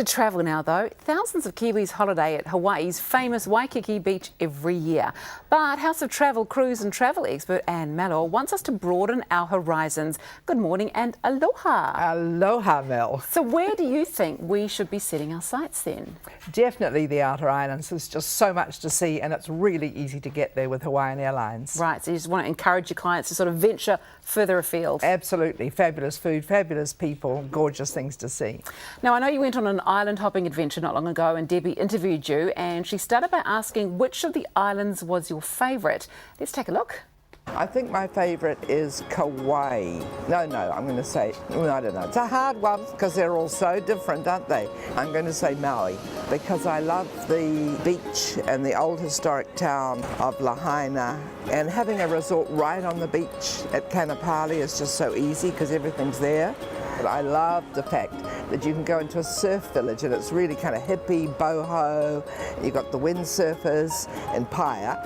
To travel now though, thousands of Kiwis holiday at Hawaii's famous Waikiki beach every year. But House of Travel cruise and travel expert Anne Mallor wants us to broaden our horizons. Good morning and aloha. Aloha, Mel. So where do you think we should be setting our sights then? Definitely the outer islands. There's just so much to see and it's really easy to get there with Hawaiian Airlines. Right, so you just want to encourage your clients to sort of venture further afield. Absolutely. Fabulous food, fabulous people, gorgeous things to see. Now I know you went on an island hopping adventure not long ago and Debbie interviewed you and she started by asking which of the islands was your favourite. Let's take a look. I think my favourite is Kauai. No, I'm going to say, I don't know. It's a hard one because they're all so different, aren't they? I'm going to say Maui because I love the beach and the old historic town of Lahaina, and having a resort right on the beach at Kanapali is just so easy because everything's there. But I love the fact that you can go into a surf village and it's really kind of hippie, boho. You've got the windsurfers in Paia,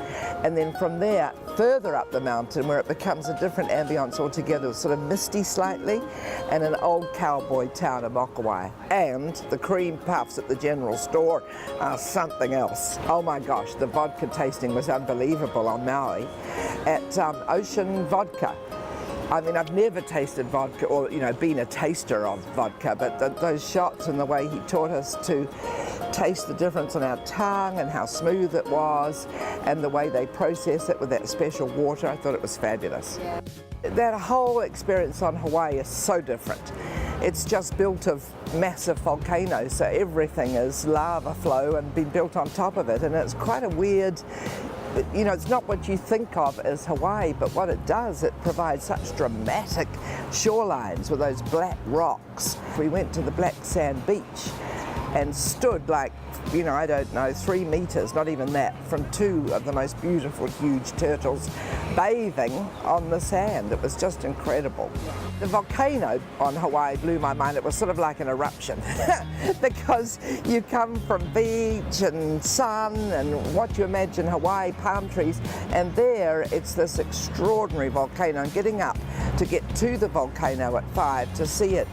and then from there further up the mountain where it becomes a different ambience altogether, sort of misty slightly, and an old cowboy town of Mokawai. And the cream puffs at the general store are something else. Oh my gosh, the vodka tasting was unbelievable on Maui at Ocean Vodka. I mean, I've never tasted vodka or, been a taster of vodka, but those shots and the way he taught us to taste the difference on our tongue and how smooth it was and the way they process it with that special water, I thought it was fabulous. Yeah. That whole experience on Hawaii is so different. It's just built of massive volcanoes, so everything is lava flow and been built on top of it, and it's quite a weird, it's not what you think of as Hawaii, but what it does, it provides such dramatic shorelines with those black rocks. We went to the black sand beach and stood like, I don't know, 3 meters, not even that, from 2 of the most beautiful, huge turtles bathing on the sand. It was just incredible. The volcano on Hawaii blew my mind. It was sort of like an eruption because you come from beach and sun and what you imagine Hawaii, palm trees, and there it's this extraordinary volcano. And getting up to get to the volcano at 5 to see it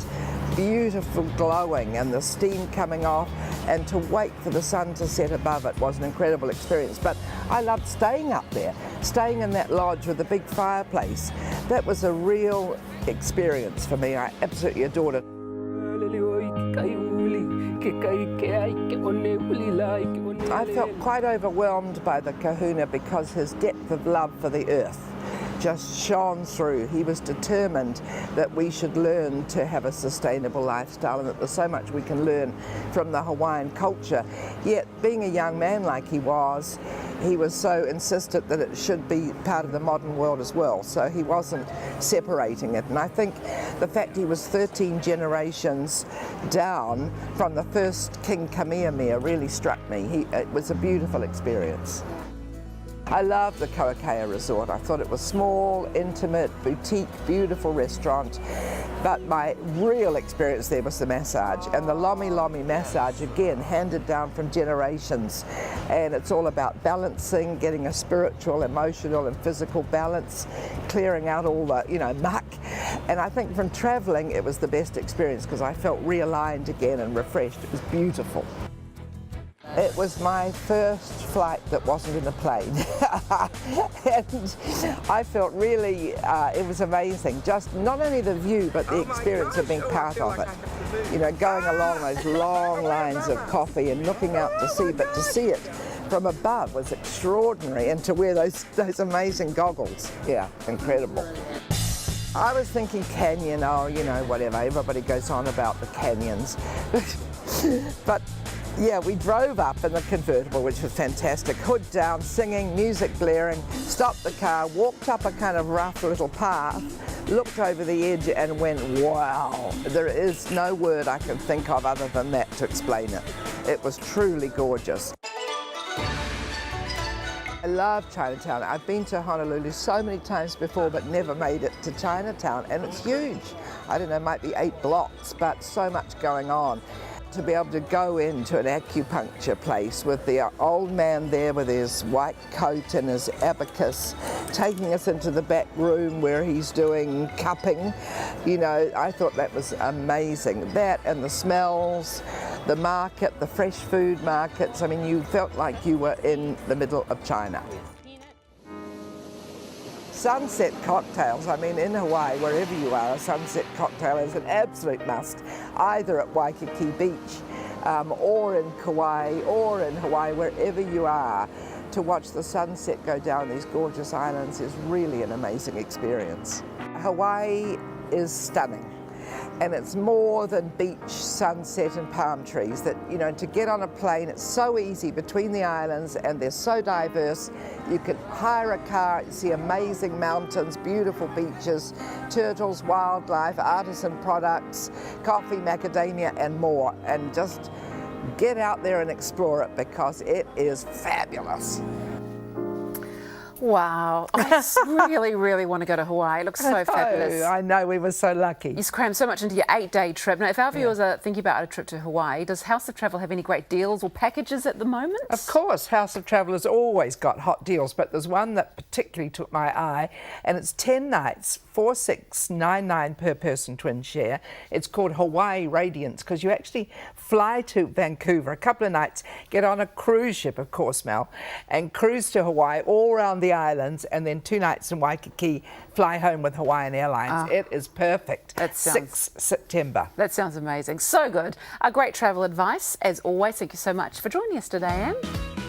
beautiful glowing and the steam coming off, and to wait for the sun to set above it was an incredible experience. But I loved staying up there, staying in that lodge with a big fireplace. That was a real experience for me. I absolutely adored it. I felt quite overwhelmed by the kahuna because his depth of love for the earth just shone through. He was determined that we should learn to have a sustainable lifestyle and that there's so much we can learn from the Hawaiian culture. Yet, being a young man like he was so insistent that it should be part of the modern world as well, so he wasn't separating it. And I think the fact he was 13 generations down from the first King Kamehameha really struck me. It was a beautiful experience. I love the Kauakea resort. I thought it was small, intimate, boutique, beautiful restaurant. But my real experience there was the massage, and the Lomi Lomi massage, again, handed down from generations. And it's all about balancing, getting a spiritual, emotional and physical balance, clearing out all the, muck. And I think from traveling, it was the best experience because I felt realigned again and refreshed. It was beautiful. It was my first flight that wasn't in a plane and I felt really, it was amazing, just not only the view but the experience of being part of it. Going along those long lines of coffee and looking out to sea, but to see it from above was extraordinary, and to wear those amazing goggles, yeah, incredible. I was thinking canyon, whatever, everybody goes on about the canyons, but yeah, we drove up in the convertible, which was fantastic. Hood down, singing, music blaring, stopped the car, walked up a kind of rough little path, looked over the edge and went, wow. There is no word I can think of other than that to explain it. It was truly gorgeous. I love Chinatown. I've been to Honolulu so many times before but never made it to Chinatown, and it's huge. I don't know, it might be 8 blocks, but so much going on. to be able to go into an acupuncture place with the old man there with his white coat and his abacus, taking us into the back room where he's doing cupping. You know, I thought that was amazing. That and the smells, the market, the fresh food markets. I mean, you felt like you were in the middle of China. Sunset cocktails, I mean, in Hawaii, wherever you are, a sunset cocktail is an absolute must, either at Waikiki Beach or in Kauai or in Hawaii, wherever you are. To watch the sunset go down these gorgeous islands is really an amazing experience. Hawaii is stunning. And it's more than beach, sunset and palm trees. That, you know, to get on a plane, it's so easy between the islands and they're so diverse. You can hire a car, see amazing mountains, beautiful beaches, turtles, wildlife, artisan products, coffee, macadamia and more. And just get out there and explore it because it is fabulous. Wow, I really, really want to go to Hawaii. It looks so fabulous. I know, we were so lucky. You crammed so much into your 8-day trip. Now, if our viewers are thinking about a trip to Hawaii, does House of Travel have any great deals or packages at the moment? Of course, House of Travel has always got hot deals, but there's one that particularly took my eye, and it's 10 nights, $4,699 per person twin share. It's called Hawaii Radiance, because you actually fly to Vancouver a couple of nights, get on a cruise ship, of course, Mel, and cruise to Hawaii all around the islands, and then 2 nights in Waikiki, fly home with Hawaiian Airlines. It is perfect. 6th September. That sounds amazing. So good. A great travel advice, as always. Thank you so much for joining us today, Anne.